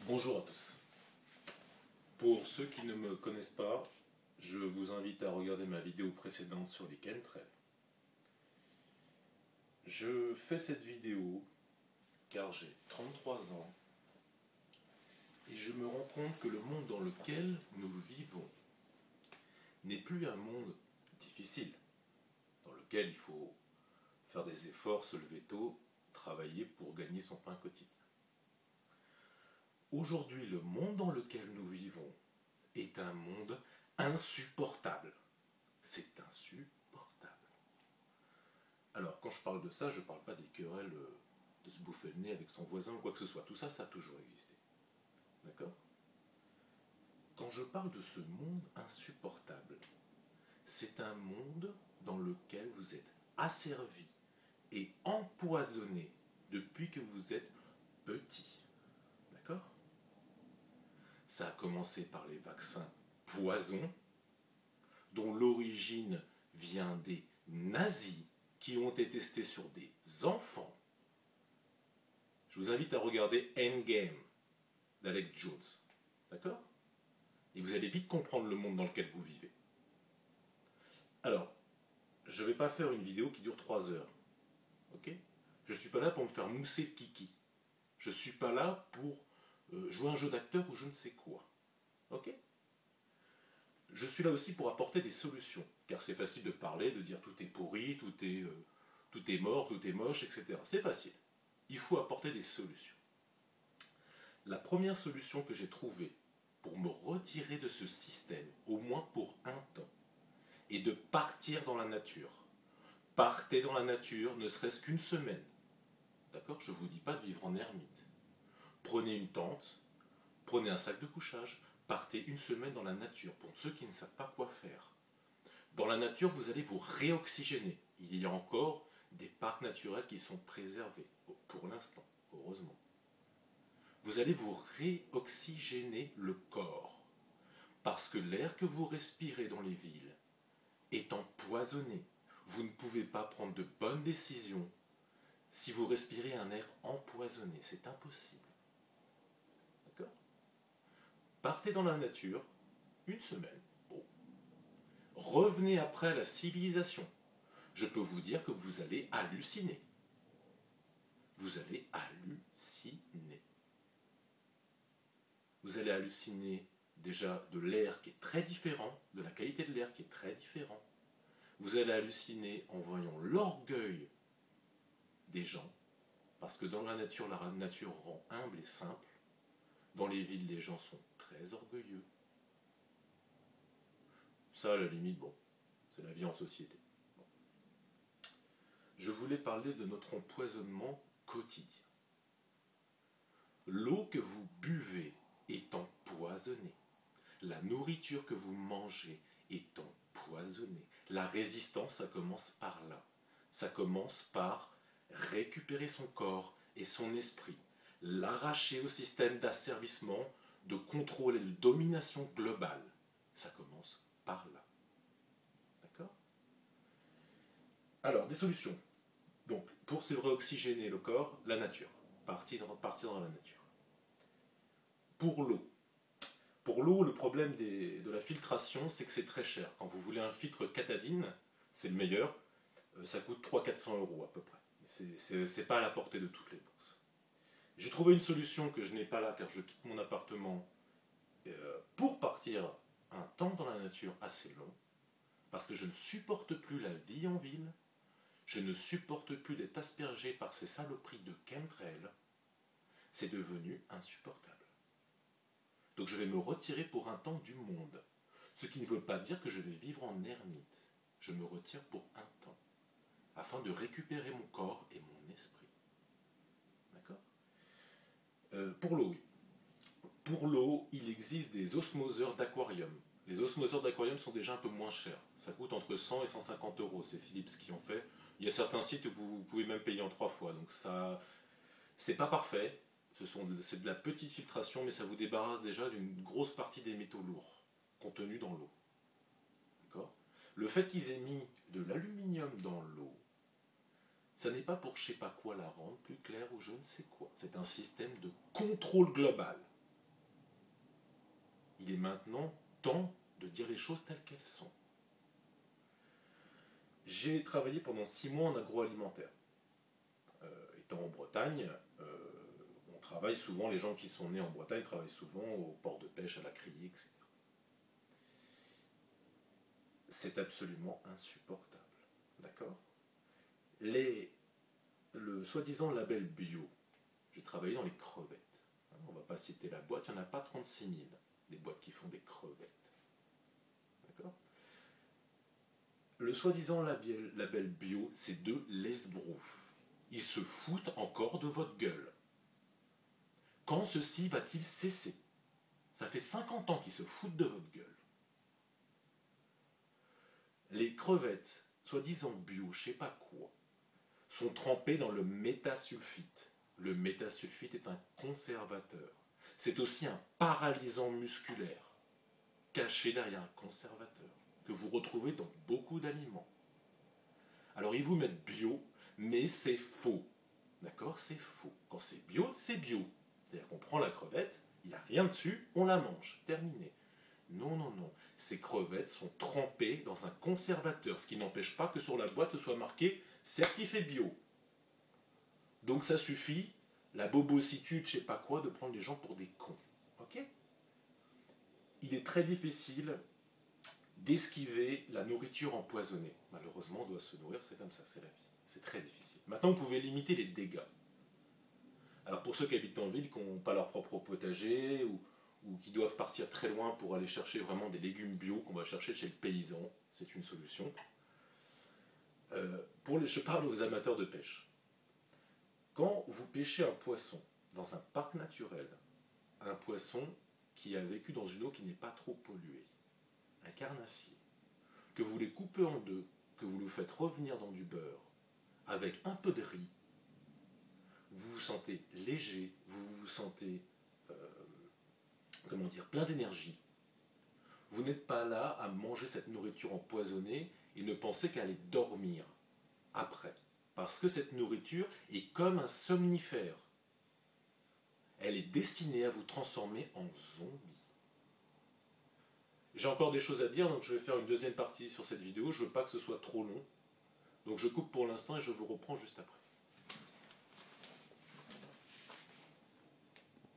Bonjour à tous. Pour ceux qui ne me connaissent pas, je vous invite à regarder ma vidéo précédente sur les chemtrails. Je fais cette vidéo car j'ai 33 ans et je me rends compte que le monde dans lequel nous vivons n'est plus un monde difficile, dans lequel il faut faire des efforts, se lever tôt, travailler pour gagner son pain quotidien. Aujourd'hui, le monde dans lequel nous vivons est un monde insupportable. C'est insupportable. Alors, quand je parle de ça, je ne parle pas des querelles de se bouffer le nez avec son voisin ou quoi que ce soit. Tout ça, ça a toujours existé. D'accord ? Quand je parle de ce monde insupportable, c'est un monde dans lequel vous êtes asservi et empoisonné depuis que vous êtes petit. D'accord ? Ça a commencé par les vaccins poison, dont l'origine vient des nazis qui ont été testés sur des enfants. Je vous invite à regarder Endgame d'Alex Jones. D'accord ? Et vous allez vite comprendre le monde dans lequel vous vivez. Alors, je ne vais pas faire une vidéo qui dure 3 heures. Ok ? Je ne suis pas là pour me faire mousser de kiki. Je ne suis pas là pour jouer un jeu d'acteur ou je ne sais quoi. Ok ? Je suis là aussi pour apporter des solutions. Car c'est facile de parler, de dire tout est pourri, tout est mort, tout est moche, etc. C'est facile. Il faut apporter des solutions. La première solution que j'ai trouvée pour me retirer de ce système, au moins pour un temps, est de partir dans la nature. Partez dans la nature, ne serait-ce qu'une semaine. D'accord ? Je ne vous dis pas de vivre en ermite. Prenez une tente, prenez un sac de couchage, partez une semaine dans la nature, pour ceux qui ne savent pas quoi faire. Dans la nature, vous allez vous réoxygéner. Il y a encore des parcs naturels qui sont préservés, pour l'instant, heureusement. Vous allez vous réoxygéner le corps, parce que l'air que vous respirez dans les villes est empoisonné. Vous ne pouvez pas prendre de bonnes décisions si vous respirez un air empoisonné. C'est impossible. D'accord ? Partez dans la nature, une semaine. Bon. Revenez après à la civilisation. Je peux vous dire que vous allez halluciner. Vous allez halluciner. Vous allez halluciner déjà de l'air qui est très différent, de la qualité de l'air qui est très différent. Vous allez halluciner en voyant l'orgueil des gens, parce que dans la nature rend humble et simple. Dans les villes, les gens sont très orgueilleux. Ça, à la limite, bon, c'est la vie en société. Bon. Je voulais parler de notre empoisonnement quotidien. L'eau que vous buvez est empoisonnée. La nourriture que vous mangez est empoisonnée. La résistance, ça commence par là. Ça commence par récupérer son corps et son esprit, l'arracher au système d'asservissement, de contrôle et de domination globale. Ça commence par là. D'accord ? Alors, des solutions. Donc, pour se réoxygéner le corps, la nature. Partir dans la nature. Pour l'eau. Pour l'eau, le problème de la filtration, c'est que c'est très cher. Quand vous voulez un filtre Katadyn, c'est le meilleur, ça coûte 300-400 € à peu près. C'est pas à la portée de toutes les bourses. J'ai trouvé une solution que je n'ai pas là, car je quitte mon appartement pour partir un temps dans la nature assez long, parce que je ne supporte plus la vie en ville, je ne supporte plus d'être aspergé par ces saloperies de chemtrails, c'est devenu insupportable. Donc je vais me retirer pour un temps du monde. Ce qui ne veut pas dire que je vais vivre en ermite. Je me retire pour un temps, afin de récupérer mon corps et mon esprit. D'accord ? Pour l'eau, oui. Pour l'eau, il existe des osmoseurs d'aquarium. Les osmoseurs d'aquarium sont déjà un peu moins chers. Ça coûte entre 100 et 150 €. C'est Philips qui en fait. Il y a certains sites où vous pouvez même payer en 3 fois. Donc ça, c'est pas parfait. C'est de la petite filtration, mais ça vous débarrasse déjà d'une grosse partie des métaux lourds contenus dans l'eau. D'accord ? Le fait qu'ils aient mis de l'aluminium dans l'eau, ça n'est pas pour je sais pas quoi la rendre plus claire ou je ne sais quoi. C'est un système de contrôle global. Il est maintenant temps de dire les choses telles qu'elles sont. J'ai travaillé pendant 6 mois en agroalimentaire. Étant en Bretagne, on travaille souvent, les gens qui sont nés en Bretagne travaillent souvent au port de pêche, à la criée, etc. C'est absolument insupportable. D'accord ? Le soi-disant label bio, j'ai travaillé dans les crevettes. On ne va pas citer la boîte, il n'y en a pas 36 000, des boîtes qui font des crevettes. D'accord ? Le soi-disant label bio, c'est de l'esbrouf. Ils se foutent encore de votre gueule. Quand ceci va-t-il cesser ? Ça fait 50 ans qu'ils se foutent de votre gueule. Les crevettes, soi-disant bio, je sais pas quoi, sont trempées dans le métasulfite. Le métasulfite est un conservateur. C'est aussi un paralysant musculaire, caché derrière un conservateur, que vous retrouvez dans beaucoup d'aliments. Alors ils vous mettent bio, mais c'est faux. D'accord ? C'est faux. Quand c'est bio, c'est bio. C'est-à-dire qu'on prend la crevette, il n'y a rien dessus, on la mange. Terminé. Non, non, non. Ces crevettes sont trempées dans un conservateur, ce qui n'empêche pas que sur la boîte soit marqué certifié bio. Donc ça suffit, la bobocitude, je sais pas quoi, de prendre les gens pour des cons. Ok ? Il est très difficile d'esquiver la nourriture empoisonnée. Malheureusement, on doit se nourrir, c'est comme ça, c'est la vie. C'est très difficile. Maintenant, vous pouvez limiter les dégâts. Alors pour ceux qui habitent en ville, qui n'ont pas leur propre potager, ou qui doivent partir très loin pour aller chercher vraiment des légumes bio qu'on va chercher chez le paysan, c'est une solution. Je parle aux amateurs de pêche. Quand vous pêchez un poisson dans un parc naturel, un poisson qui a vécu dans une eau qui n'est pas trop polluée, un carnassier, que vous les coupez en deux, que vous le faites revenir dans du beurre, avec un peu de riz, vous vous sentez léger, vous vous sentez, plein d'énergie. Vous n'êtes pas là à manger cette nourriture empoisonnée et ne pensez qu'à aller dormir après. Parce que cette nourriture est comme un somnifère. Elle est destinée à vous transformer en zombie. J'ai encore des choses à dire, donc je vais faire une deuxième partie sur cette vidéo. Je ne veux pas que ce soit trop long. Donc je coupe pour l'instant et je vous reprends juste après.